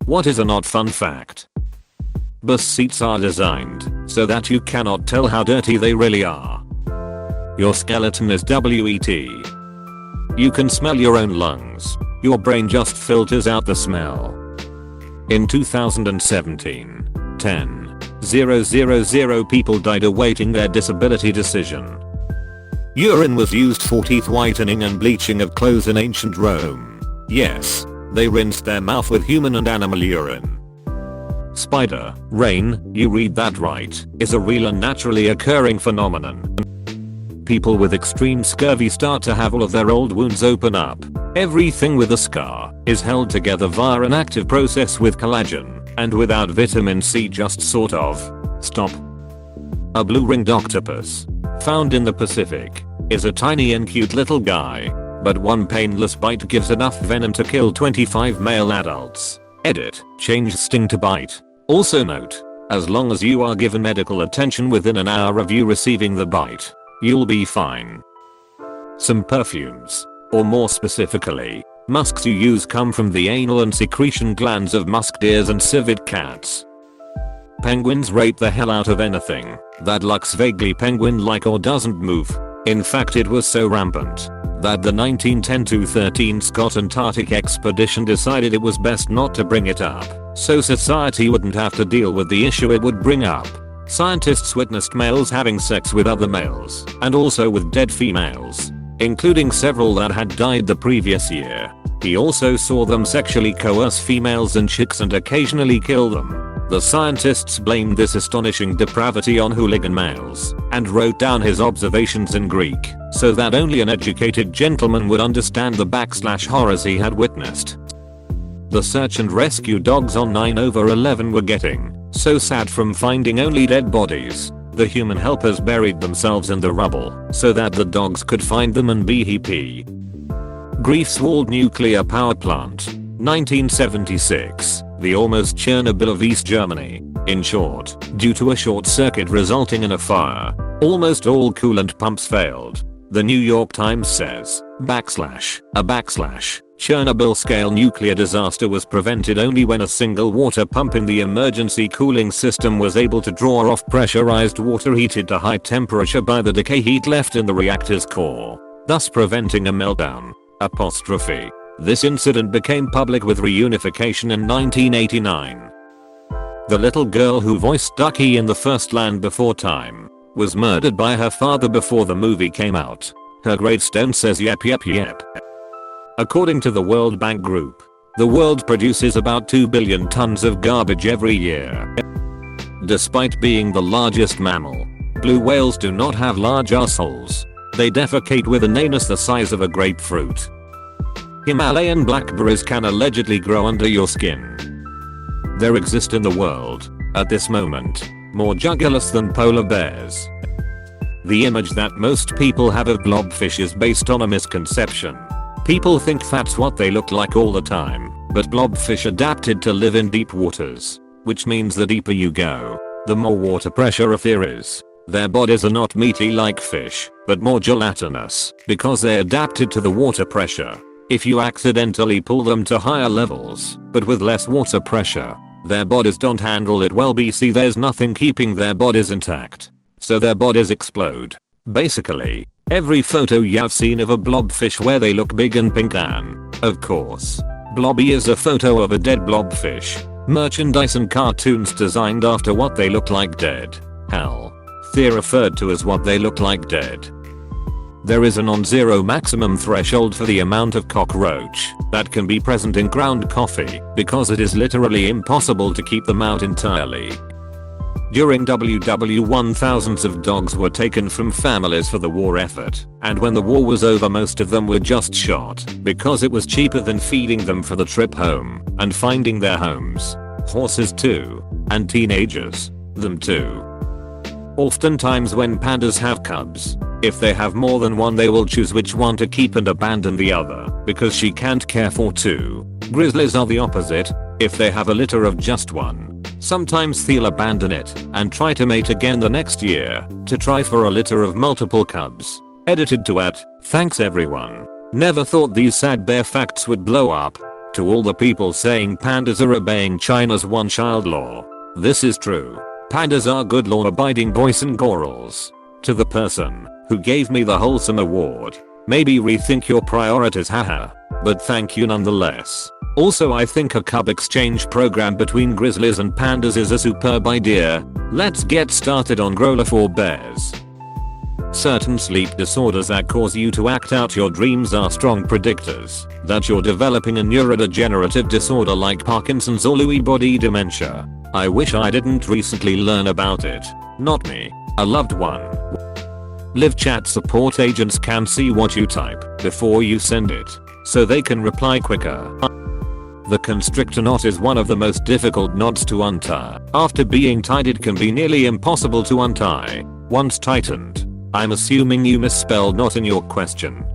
What is a not fun fact? Bus seats are designed so that you cannot tell how dirty they really are. Your skeleton is wet. You can smell your own lungs. Your brain just filters out the smell. In 2017, 10,000 people died awaiting their disability decision. Urine was used for teeth whitening and bleaching of clothes in ancient Rome. Yes, they rinsed their mouth with human and animal urine. Spider rain, you read that right, is a real and naturally occurring phenomenon. People with extreme scurvy start to have all of their old wounds open up. Everything with a scar is held together via an active process with collagen, and without vitamin C just sort of stop. A blue-ringed octopus, found in the Pacific, is a tiny and cute little guy, but one painless bite gives enough venom to kill 25 male adults. Edit, change sting to bite. Also note, as long as you are given medical attention within an hour of you receiving the bite, you'll be fine. Some perfumes, or more specifically, musks you use come from the anal and secretion glands of musk deers and civet cats. Penguins rape the hell out of anything that looks vaguely penguin-like or doesn't move. In fact, it was so rampant that the 1910-13 Scott Antarctic expedition decided it was best not to bring it up, so society wouldn't have to deal with the issue it would bring up. Scientists witnessed males having sex with other males, and also with dead females, including several that had died the previous year. He also saw them sexually coerce females and chicks and occasionally kill them. The scientists blamed this astonishing depravity on hooligan males, and wrote down his observations in Greek, so that only an educated gentleman would understand the horrors he had witnessed. The search and rescue dogs on 9/11 were getting so sad from finding only dead bodies. The human helpers buried themselves in the rubble so that the dogs could find them and be happy. Greifswald nuclear power plant, 1976, the almost Chernobyl of East Germany. In short, due to a short circuit resulting in a fire, almost all coolant pumps failed. The New York Times says, Chernobyl-scale nuclear disaster was prevented only when a single water pump in the emergency cooling system was able to draw off pressurized water heated to high temperature by the decay heat left in the reactor's core, thus preventing a meltdown. This incident became public with reunification in 1989. The little girl who voiced Ducky in The First Land Before Time was murdered by her father before the movie came out. Her gravestone says yep. According to the World Bank Group, the world produces about 2 billion tons of garbage every year. Despite being the largest mammal, blue whales do not have large assholes. They defecate with an anus the size of a grapefruit. Himalayan blackberries can allegedly grow under your skin. There exist in the world, at this moment, more jugulus than polar bears. The image that most people have of blobfish is based on a misconception. People think that's what they look like all the time, but blobfish adapted to live in deep waters, which means the deeper you go, the more water pressure if there is. Their bodies are not meaty like fish, but more gelatinous, because they adapted to the water pressure. If you accidentally pull them to higher levels, but with less water pressure, their bodies don't handle it well. There's nothing keeping their bodies intact, so their bodies explode. Basically, every photo you've seen of a blobfish where they look big and pink and, of course, blobby is a photo of a dead blobfish. Merchandise and cartoons designed after what they look like dead. Hell, they're referred to as what they look like dead. There is a non-zero maximum threshold for the amount of cockroach that can be present in ground coffee because it is literally impossible to keep them out entirely. During WW1 thousands of dogs were taken from families for the war effort, and when the war was over most of them were just shot because it was cheaper than feeding them for the trip home and finding their homes. Horses too, and teenagers, them too. Oftentimes when pandas have cubs, if they have more than one they will choose which one to keep and abandon the other because she can't care for two. Grizzlies are the opposite. If they have a litter of just one, sometimes they'll abandon it and try to mate again the next year to try for a litter of multiple cubs. Edited to @ Thanks everyone. Never thought these sad bear facts would blow up. To all the people saying pandas are obeying China's one-child law, this is true. Pandas are good law-abiding boys and girls. To the person who gave me the wholesome award, maybe rethink your priorities, haha. But thank you nonetheless. Also, I think a cub exchange program between grizzlies and pandas is a superb idea. Let's get started on Growler for bears. Certain sleep disorders that cause you to act out your dreams are strong predictors that you're developing a neurodegenerative disorder like Parkinson's or Lewy body dementia. I wish I didn't recently learn about it. Not me, a loved one. Live chat support agents can see what you type before you send it, so they can reply quicker. The constrictor knot is one of the most difficult knots to untie. After being tied, it can be nearly impossible to untie once tightened. I'm assuming you misspelled knot in your question.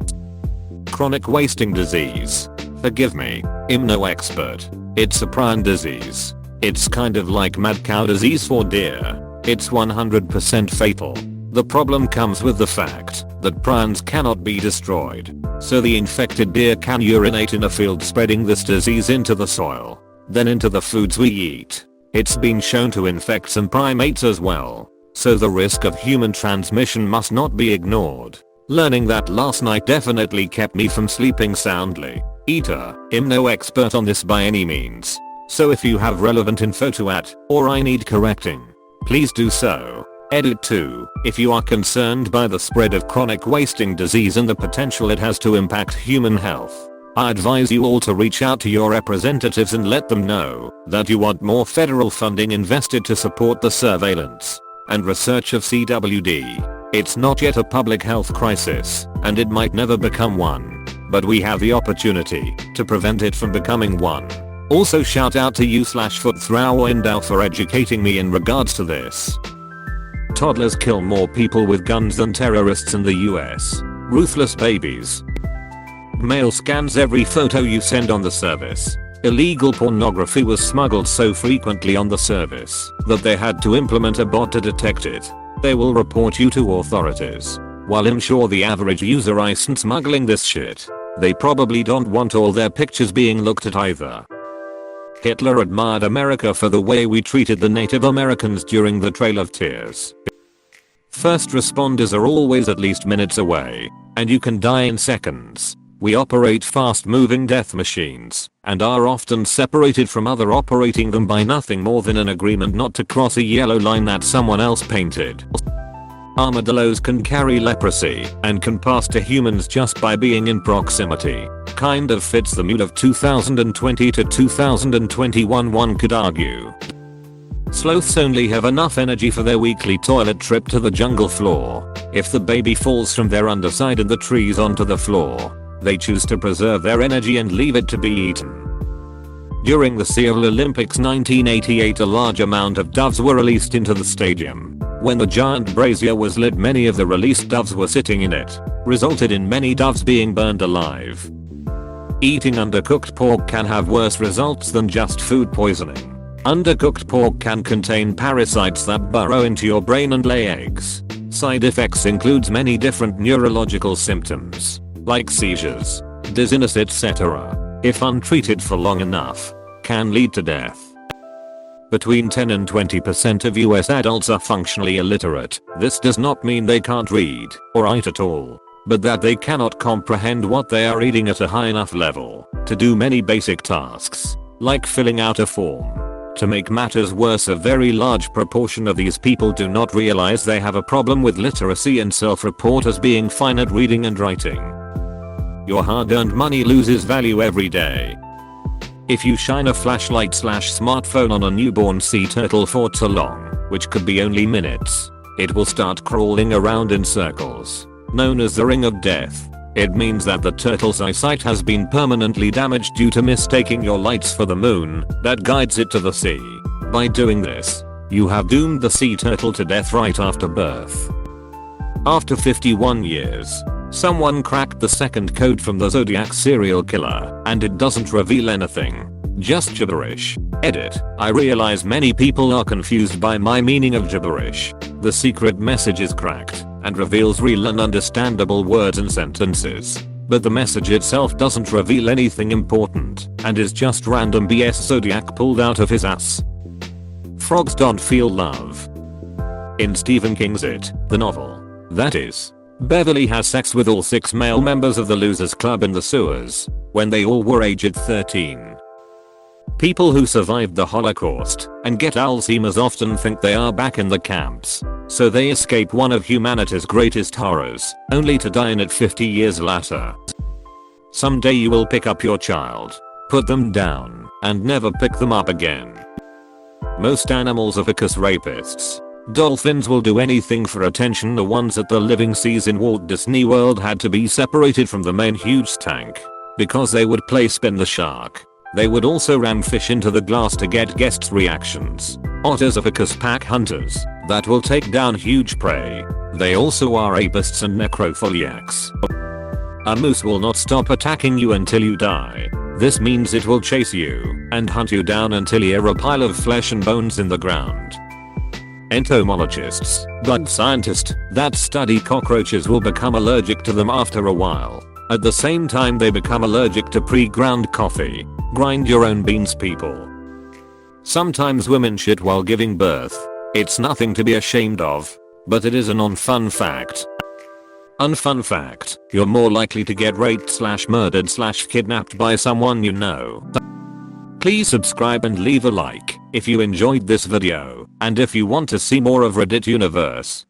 Chronic wasting disease. Forgive me, I'm no expert. It's a prion disease. It's kind of like mad cow disease for deer. It's 100% fatal. The problem comes with the fact that prions cannot be destroyed, so the infected deer can urinate in a field, spreading this disease into the soil, then into the foods we eat. It's been shown to infect some primates as well, so the risk of human transmission must not be ignored. Learning that last night definitely kept me from sleeping soundly. I'm no expert on this by any means, so if you have relevant info to add, or I need correcting, please do so. Edit 2. If you are concerned by the spread of chronic wasting disease and the potential it has to impact human health, I advise you all to reach out to your representatives and let them know that you want more federal funding invested to support the surveillance and research of CWD. It's not yet a public health crisis, and it might never become one, but we have the opportunity to prevent it from becoming one. Also, shout out to you/Footthrower for educating me in regards to this. Toddlers kill more people with guns than terrorists in the US. Ruthless babies. Mail scans every photo you send on the service. Illegal pornography was smuggled so frequently on the service that they had to implement a bot to detect it. They will report you to authorities. While I'm sure the average user isn't smuggling this shit, they probably don't want all their pictures being looked at either. Hitler admired America for the way we treated the Native Americans during the Trail of Tears. First responders are always at least minutes away, and you can die in seconds. We operate fast-moving death machines, and are often separated from other operating them by nothing more than an agreement not to cross a yellow line that someone else painted. Armadillos can carry leprosy and can pass to humans just by being in proximity. Kind of fits the mood of 2020 to 2021, one could argue. Sloths only have enough energy for their weekly toilet trip to the jungle floor. If the baby falls from their underside in the trees onto the floor, they choose to preserve their energy and leave it to be eaten. During the Seoul Olympics 1988, a large amount of doves were released into the stadium. When the giant brazier was lit, many of the released doves were sitting in it, resulted in many doves being burned alive. Eating undercooked pork can have worse results than just food poisoning. Undercooked pork can contain parasites that burrow into your brain and lay eggs. Side effects includes many different neurological symptoms, like seizures, dizziness, etc. If untreated for long enough, can lead to death. Between 10 and 20% of US adults are functionally illiterate. This does not mean they can't read or write at all, but that they cannot comprehend what they are reading at a high enough level to do many basic tasks, like filling out a form. To make matters worse, a very large proportion of these people do not realize they have a problem with literacy and self-report as being fine at reading and writing. Your hard-earned money loses value every day. If you shine a flashlight/smartphone on a newborn sea turtle for too long, which could be only minutes, it will start crawling around in circles, known as the ring of death. It means that the turtle's eyesight has been permanently damaged due to mistaking your lights for the moon that guides it to the sea. By doing this, you have doomed the sea turtle to death right after birth. After 51 years, someone cracked the second code from the Zodiac serial killer, and it doesn't reveal anything, just gibberish. Edit. I realize many people are confused by my meaning of gibberish. The secret message is cracked and reveals real and understandable words and sentences. but the message itself doesn't reveal anything important and is just random BS Zodiac pulled out of his ass. Frogs don't feel love. In Stephen King's It, the novel, that is, Beverly has sex with all 6 male members of the Losers Club in the sewers when they all were aged 13. People who survived the Holocaust and get Alzheimer's often think they are back in the camps, so they escape one of humanity's greatest horrors, only to die in it 50 years later. Someday you will pick up your child, put them down, and never pick them up again. Most animals are vicious rapists. Dolphins will do anything for attention. The ones at the living seas in Walt Disney World had to be separated from the main huge tank because they would play spin the shark. They would also ram fish into the glass to get guests' reactions. Otters are vicious pack hunters that will take down huge prey. They also are apists and necrophiliacs. A moose will not stop attacking you until you die. This means it will chase you and hunt you down until you're a pile of flesh and bones in the ground. Entomologists, bug scientists that study cockroaches will become allergic to them after a while. At the same time they become allergic to pre-ground coffee. Grind your own beans, people. Sometimes women shit while giving birth. It's nothing to be ashamed of, but it is an unfun fact. Unfun fact, you're more likely to get raped/murdered/kidnapped by someone you know. Please subscribe and leave a like if you enjoyed this video, and if you want to see more of Reddit Universe.